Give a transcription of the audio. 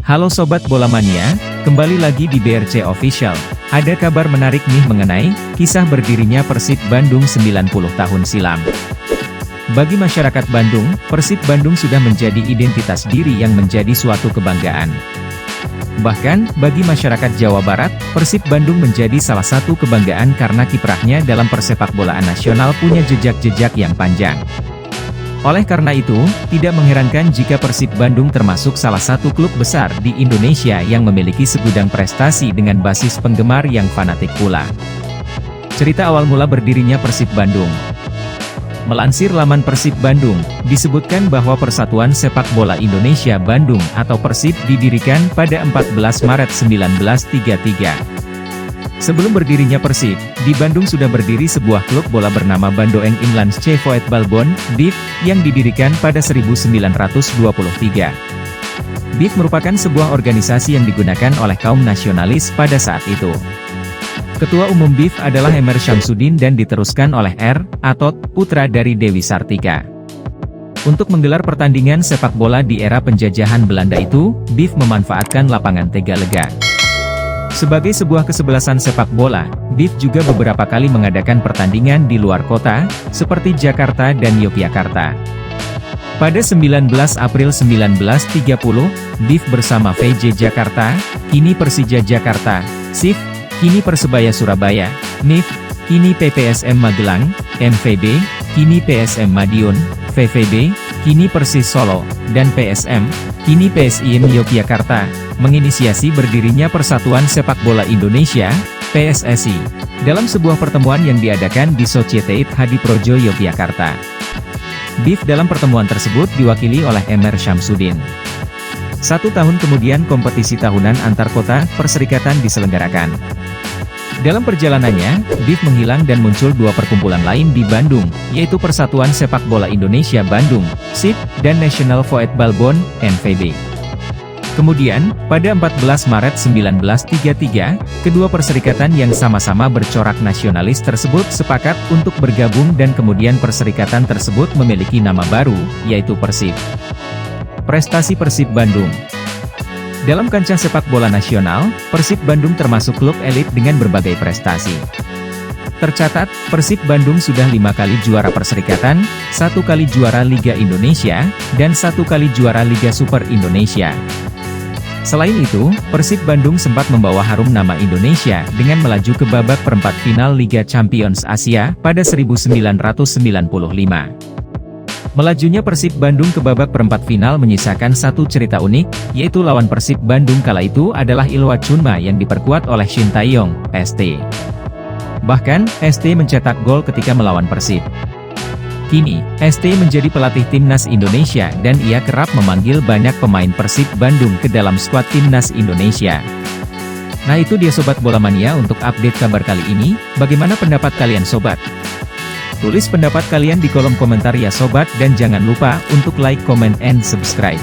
Halo Sobat Bola Mania, kembali lagi di BRC Official. Ada kabar menarik nih mengenai kisah berdirinya Persib Bandung 90 tahun silam. Bagi masyarakat Bandung, Persib Bandung sudah menjadi identitas diri yang menjadi suatu kebanggaan. Bahkan, bagi masyarakat Jawa Barat, Persib Bandung menjadi salah satu kebanggaan karena kiprahnya dalam persepakbolaan nasional punya jejak-jejak yang panjang. Oleh karena itu, tidak mengherankan jika Persib Bandung termasuk salah satu klub besar di Indonesia yang memiliki segudang prestasi dengan basis penggemar yang fanatik pula. Cerita awal mula berdirinya Persib Bandung. Melansir laman Persib Bandung, disebutkan bahwa Persatuan Sepak Bola Indonesia Bandung atau Persib didirikan pada 14 Maret 1933. Sebelum berdirinya Persib, di Bandung sudah berdiri sebuah klub bola bernama Bandoeng Inlandse Voetbalbond, BIV, yang didirikan pada 1923. BIV merupakan sebuah organisasi yang digunakan oleh kaum nasionalis pada saat itu. Ketua Umum BIV adalah Emer Syamsuddin dan diteruskan oleh R. Atot, putra dari Dewi Sartika. Untuk menggelar pertandingan sepak bola di era penjajahan Belanda itu, BIV memanfaatkan lapangan Tegalega. Sebagai sebuah kesebelasan sepak bola, BIV juga beberapa kali mengadakan pertandingan di luar kota, seperti Jakarta dan Yogyakarta. Pada 19 April 1930, BIV bersama VJ Jakarta, kini Persija Jakarta, SIF, kini Persebaya Surabaya, MIF, kini PPSM Magelang, MVB, kini PSM Madiun, VVB, kini Persis Solo, dan PSM, kini PSIM Yogyakarta, menginisiasi berdirinya Persatuan Sepak Bola Indonesia, PSSI, dalam sebuah pertemuan yang diadakan di Societate Hadiprojo Yogyakarta. BIV dalam pertemuan tersebut diwakili oleh Emer Syamsuddin. 1 tahun kemudian kompetisi tahunan antar kota perserikatan diselenggarakan. Dalam perjalanannya, BIV menghilang dan muncul dua perkumpulan lain di Bandung, yaitu Persatuan Sepak Bola Indonesia Bandung, SIB, dan National Voetbalbond, NVB. Kemudian, pada 14 Maret 1933, kedua perserikatan yang sama-sama bercorak nasionalis tersebut sepakat untuk bergabung dan kemudian perserikatan tersebut memiliki nama baru, yaitu Persib. Prestasi Persib Bandung. Dalam kancah sepak bola nasional, Persib Bandung termasuk klub elit dengan berbagai prestasi. Tercatat, Persib Bandung sudah 5 kali juara perserikatan, 1 kali juara Liga Indonesia, dan 1 kali juara Liga Super Indonesia. Selain itu, Persib Bandung sempat membawa harum nama Indonesia dengan melaju ke babak perempat final Liga Champions Asia pada 1995. Melajunya Persib Bandung ke babak perempat final menyisakan satu cerita unik, yaitu lawan Persib Bandung kala itu adalah Ilhwa Chunma yang diperkuat oleh Shin Tae-yong, ST. Bahkan, ST mencetak gol ketika melawan Persib. Kini, ST menjadi pelatih timnas Indonesia dan ia kerap memanggil banyak pemain Persib Bandung ke dalam skuad timnas Indonesia. Nah itu dia Sobat Bola Mania untuk update kabar kali ini, bagaimana pendapat kalian Sobat? Tulis pendapat kalian di kolom komentar ya Sobat dan jangan lupa untuk like, comment, and subscribe.